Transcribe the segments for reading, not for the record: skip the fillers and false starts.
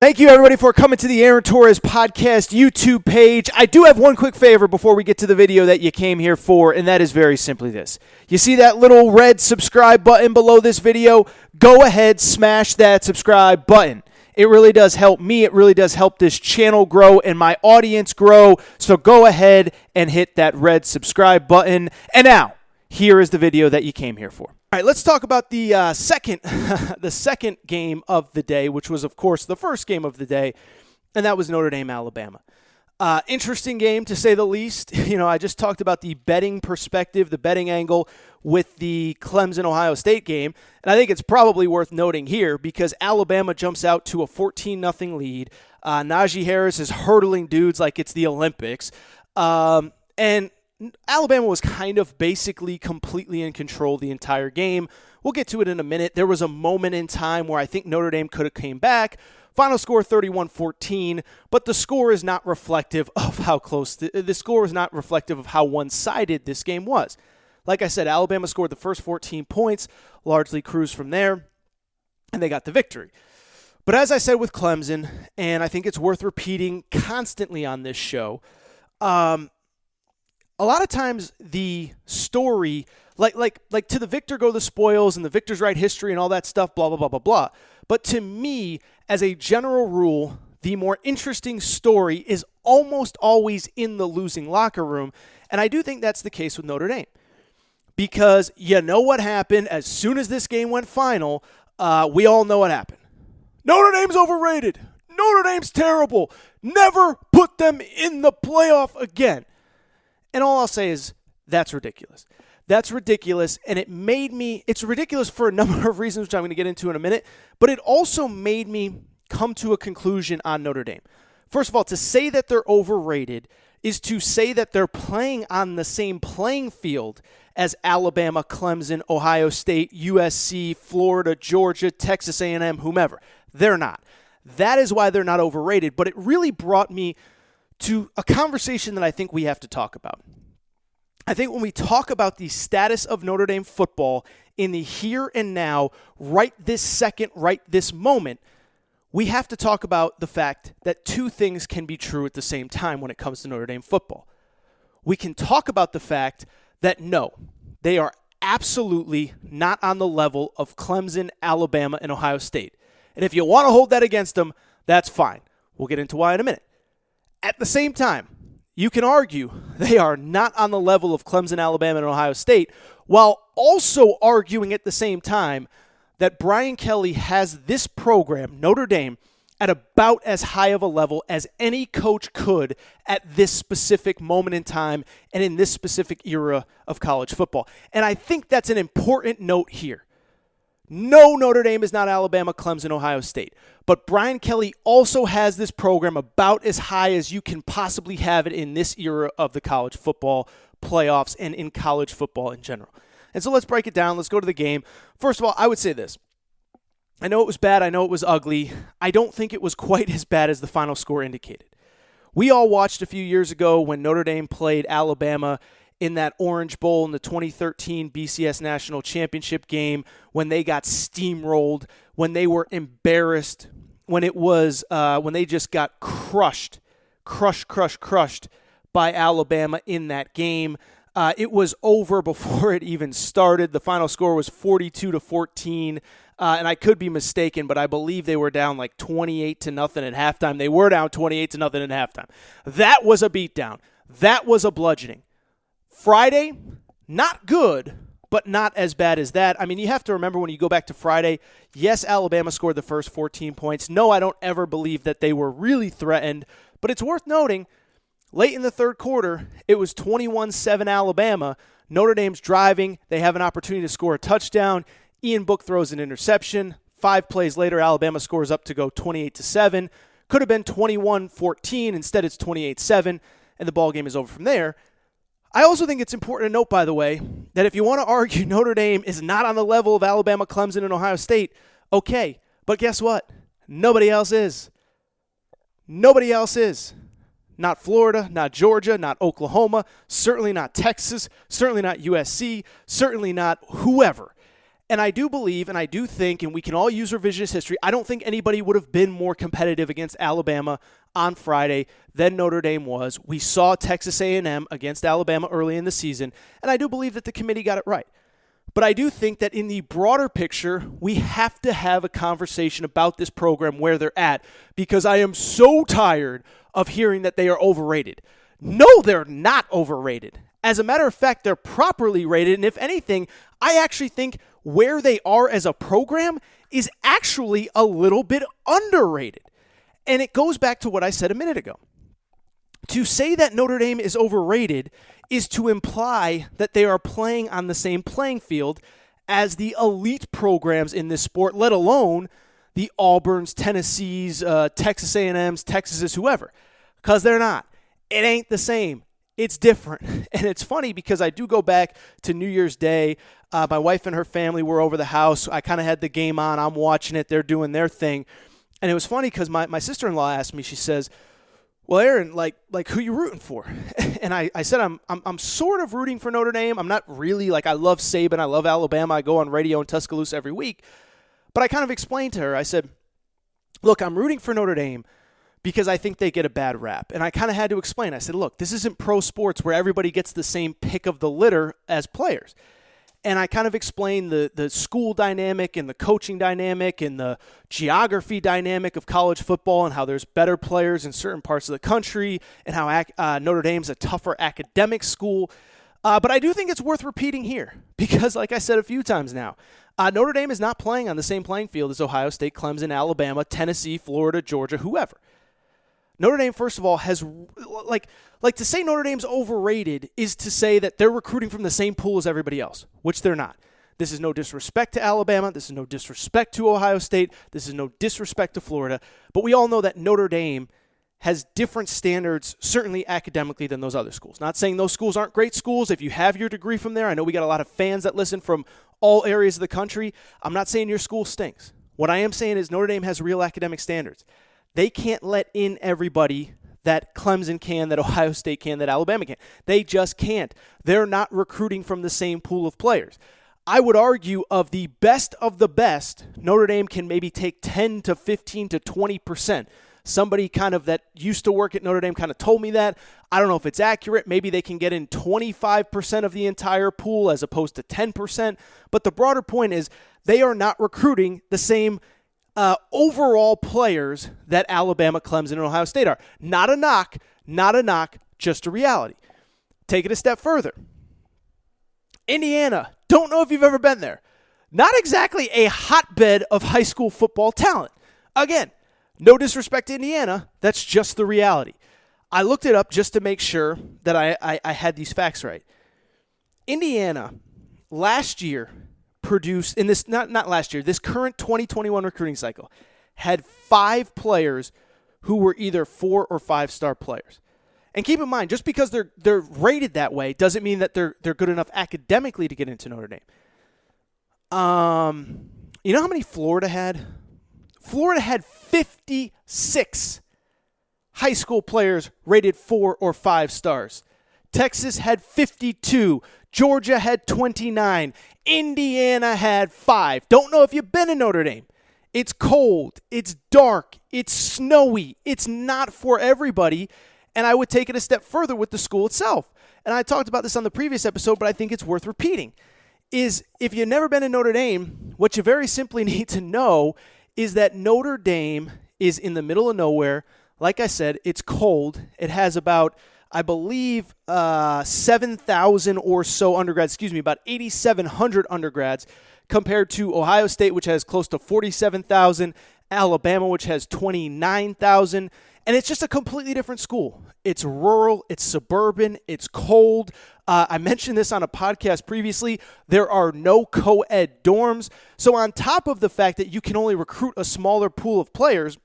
Thank you, everybody, for coming to the Aaron Torres Podcast YouTube page. I do have one quick favor before we get to the video that you came here for, and that is very simply this. You see that little red subscribe button below this video? Go ahead, smash that subscribe button. It really does help me. It really does help this channel grow and my audience grow. So go ahead and hit that red subscribe button. And now, here is the video that you came here for. All right, let's talk about the second game of the day, which was, of course, the first game of the day, and that was Notre Dame, Alabama. Interesting game, to say the least. You know, I just talked about the betting perspective, the betting angle with the Clemson-Ohio State game, and I think it's probably worth noting here because Alabama jumps out to a 14-0 lead. Najee Harris is hurdling dudes like it's the Olympics, and Alabama was kind of basically completely in control the entire game. We'll get to it in a minute. There was a moment in time where I think Notre Dame could have came back. Final score 31-14, but the score is not reflective of how close the score is not reflective of how one-sided this game was. Like I said, Alabama scored the first 14 points, largely cruised from there, and they got the victory. But as I said with Clemson, and I think it's worth repeating constantly on this show, a lot of times the story, like to the victor go the spoils and the victors write history and all that stuff, blah, blah, blah, blah, blah. But to me, as a general rule, the more interesting story is almost always in the losing locker room. And I do think that's the case with Notre Dame. Because you know what happened as soon as this game went final, we all know what happened. Notre Dame's overrated. Notre Dame's terrible. Never put them in the playoff again. And all I'll say is that's ridiculous. That's ridiculous, and it's ridiculous for a number of reasons, which I'm going to get into in a minute, but it also made me come to a conclusion on Notre Dame. First of all, to say that they're overrated is to say that they're playing on the same playing field as Alabama, Clemson, Ohio State, USC, Florida, Georgia, Texas A&M, whomever. They're not. That is why they're not overrated, but it really brought me to a conversation that I think we have to talk about. I think when we talk about the status of Notre Dame football in the here and now, right this second, right this moment, we have to talk about the fact that two things can be true at the same time when it comes to Notre Dame football. We can talk about the fact that no, they are absolutely not on the level of Clemson, Alabama, and Ohio State. And if you want to hold that against them, that's fine. We'll get into why in a minute. At the same time, you can argue they are not on the level of Clemson, Alabama, and Ohio State, while also arguing at the same time that Brian Kelly has this program, Notre Dame, at about as high of a level as any coach could at this specific moment in time and in this specific era of college football. And I think that's an important note here. No, Notre Dame is not Alabama, Clemson, Ohio State. But Brian Kelly also has this program about as high as you can possibly have it in this era of the college football playoffs and in college football in general. And so let's break it down. Let's go to the game. First of all, I would say this. I know it was bad. I know it was ugly. I don't think it was quite as bad as the final score indicated. We all watched a few years ago when Notre Dame played Alabama in that Orange Bowl in the 2013 BCS National Championship game, when they got steamrolled, when they were embarrassed, when they just got crushed by Alabama in that game. It was over before it even started. The final score was 42-14, and I could be mistaken, but I believe they were down like 28-0 at halftime. They were down 28-0 at halftime. That was a beatdown. That was a bludgeoning. Friday, not good, but not as bad as that. I mean, you have to remember when you go back to Friday, yes, Alabama scored the first 14 points. No, I don't ever believe that they were really threatened, but it's worth noting, late in the third quarter, it was 21-7 Alabama. Notre Dame's driving. They have an opportunity to score a touchdown. Ian Book throws an interception. 5 plays later, Alabama scores up to go 28-7. Could have been 21-14. Instead, it's 28-7, and the ball game is over from there. I also think it's important to note, by the way, that if you want to argue Notre Dame is not on the level of Alabama, Clemson, and Ohio State, okay. But guess what? Nobody else is. Nobody else is. Not Florida, not Georgia, not Oklahoma, certainly not Texas, certainly not USC, certainly not whoever. And I do believe, and I do think, and we can all use revisionist history, I don't think anybody would have been more competitive against Alabama on Friday than Notre Dame was. We saw Texas A&M against Alabama early in the season, and I do believe that the committee got it right. But I do think that in the broader picture, we have to have a conversation about this program where they're at, because I am so tired of hearing that they are overrated. No, they're not overrated. As a matter of fact, they're properly rated, and if anything, I actually think where they are as a program is actually a little bit underrated. And it goes back to what I said a minute ago. To say that Notre Dame is overrated is to imply that they are playing on the same playing field as the elite programs in this sport, let alone the Auburns, Tennessees, Texas A&Ms, Texases, whoever, because they're not. It ain't the same. It's different. And it's funny because I do go back to New Year's Day. My wife and her family were over the house. I kind of had the game on. I'm watching it. They're doing their thing. And it was funny because my sister-in-law asked me, she says, well, Aaron, like who you rooting for? And I said, I'm sort of rooting for Notre Dame. I'm not really, I love Saban. I love Alabama. I go on radio in Tuscaloosa every week. But I kind of explained to her, I said, look, I'm rooting for Notre Dame because I think they get a bad rap. And I kind of had to explain. I said, look, this isn't pro sports where everybody gets the same pick of the litter as players. And I kind of explained the school dynamic and the coaching dynamic and the geography dynamic of college football and how there's better players in certain parts of the country and how Notre Dame's a tougher academic school. But I do think it's worth repeating here because, like I said a few times now, Notre Dame is not playing on the same playing field as Ohio State, Clemson, Alabama, Tennessee, Florida, Georgia, whoever. Notre Dame, first of all, has, to say Notre Dame's overrated is to say that they're recruiting from the same pool as everybody else, which they're not. This is no disrespect to Alabama. This is no disrespect to Ohio State. This is no disrespect to Florida. But we all know that Notre Dame has different standards, certainly academically, than those other schools. Not saying those schools aren't great schools. If you have your degree from there, I know we got a lot of fans that listen from all areas of the country. I'm not saying your school stinks. What I am saying is Notre Dame has real academic standards. They can't let in everybody that Clemson can, that Ohio State can, that Alabama can. They just can't. They're not recruiting from the same pool of players. I would argue of the best, Notre Dame can maybe take 10 to 15 to 20%. Somebody kind of that used to work at Notre Dame kind of told me that. I don't know if it's accurate. Maybe they can get in 25% of the entire pool as opposed to 10%. But the broader point is they are not recruiting the same overall players that Alabama, Clemson, and Ohio State are. Not a knock, just a reality. Take it a step further. Indiana, don't know if you've ever been there. Not exactly a hotbed of high school football talent. Again, no disrespect to Indiana, that's just the reality. I looked it up just to make sure that I had these facts right. Indiana, last year, produced in this this current 2021 recruiting cycle had 5 players who were either 4 or 5 star players. And keep in mind, just because they're rated that way doesn't mean that they're good enough academically to get into Notre Dame. You know how many Florida had? Florida had 56 high school players rated 4 or 5 stars. Texas had 52. Georgia had 29. Indiana had 5. Don't know if you've been to Notre Dame. It's cold. It's dark. It's snowy. It's not for everybody. And I would take it a step further with the school itself. And I talked about this on the previous episode, but I think it's worth repeating. Is if you've never been to Notre Dame, what you very simply need to know is that Notre Dame is in the middle of nowhere. Like I said, it's cold. It has about, I believe, 7,000 or so undergrads, about 8,700 undergrads compared to Ohio State, which has close to 47,000, Alabama, which has 29,000. And it's just a completely different school. It's rural, it's suburban, it's cold. I mentioned this on a podcast previously. There are no co-ed dorms. So on top of the fact that you can only recruit a smaller pool of players,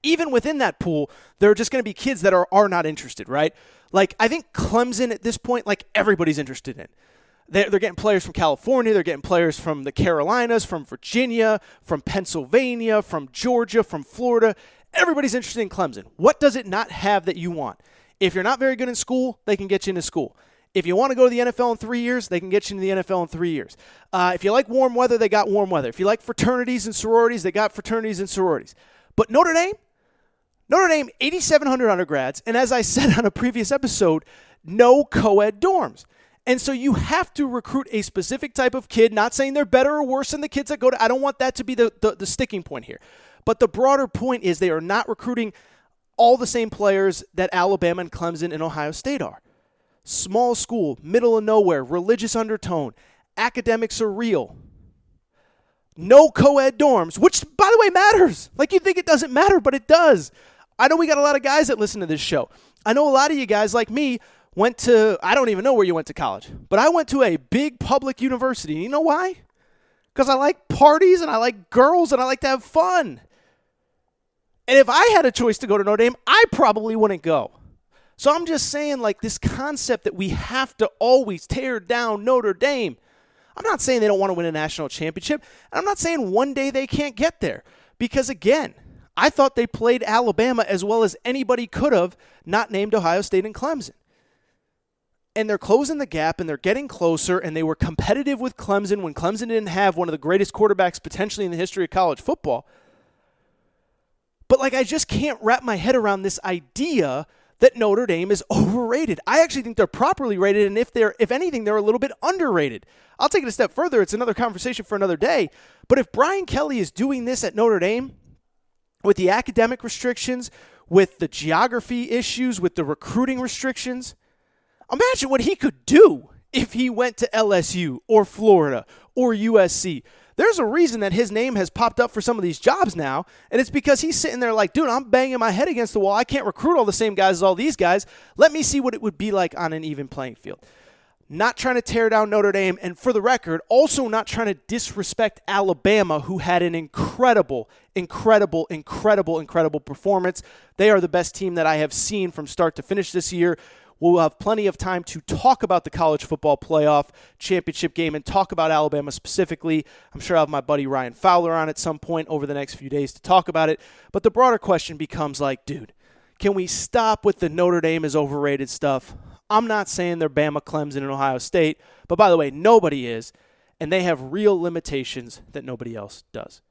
even within that pool, there are just going to be kids that are not interested, right? Like, I think Clemson at this point, everybody's interested in. They're getting players from California. They're getting players from the Carolinas, from Virginia, from Pennsylvania, from Georgia, from Florida. Everybody's interested in Clemson. What does it not have that you want? If you're not very good in school, they can get you into school. If you want to go to the NFL in 3 years, they can get you into the NFL in 3 years. If you like warm weather, they got warm weather. If you like fraternities and sororities, they got fraternities and sororities. But Notre Dame, 8,700 undergrads, and as I said on a previous episode, no co-ed dorms. And so you have to recruit a specific type of kid, not saying they're better or worse than the kids that go to, I don't want that to be the sticking point here. But the broader point is they are not recruiting all the same players that Alabama and Clemson and Ohio State are. Small school, middle of nowhere, religious undertone, academics are real. No co-ed dorms, which, by the way, matters. Like, you think it doesn't matter, but it does. I know we got a lot of guys that listen to this show. I know a lot of you guys like me went to, I don't even know where you went to college, but I went to a big public university. You know why? Because I like parties and I like girls and I like to have fun. And if I had a choice to go to Notre Dame, I probably wouldn't go. So I'm just saying, like, this concept that we have to always tear down Notre Dame. I'm not saying they don't want to win a national championship. And I'm not saying one day they can't get there. Because, again, I thought they played Alabama as well as anybody could have, not named Ohio State and Clemson. And they're closing the gap, and they're getting closer, and they were competitive with Clemson when Clemson didn't have one of the greatest quarterbacks potentially in the history of college football. But, like, I just can't wrap my head around this idea that Notre Dame is overrated. I actually think they're properly rated, and if anything, they're a little bit underrated. I'll take it a step further. It's another conversation for another day. But if Brian Kelly is doing this at Notre Dame with the academic restrictions, with the geography issues, with the recruiting restrictions, imagine what he could do if he went to LSU or Florida or USC. There's a reason that his name has popped up for some of these jobs now, and it's because he's sitting there like, dude, I'm banging my head against the wall. I can't recruit all the same guys as all these guys. Let me see what it would be like on an even playing field. Not trying to tear down Notre Dame, and for the record, also not trying to disrespect Alabama, who had an incredible performance. They are the best team that I have seen from start to finish this year. We'll have plenty of time to talk about the college football playoff championship game and talk about Alabama specifically. I'm sure I'll have my buddy Ryan Fowler on at some point over the next few days to talk about it. But the broader question becomes like, dude, can we stop with the Notre Dame is overrated stuff? I'm not saying they're Bama, Clemson, and Ohio State. But by the way, nobody is. And they have real limitations that nobody else does.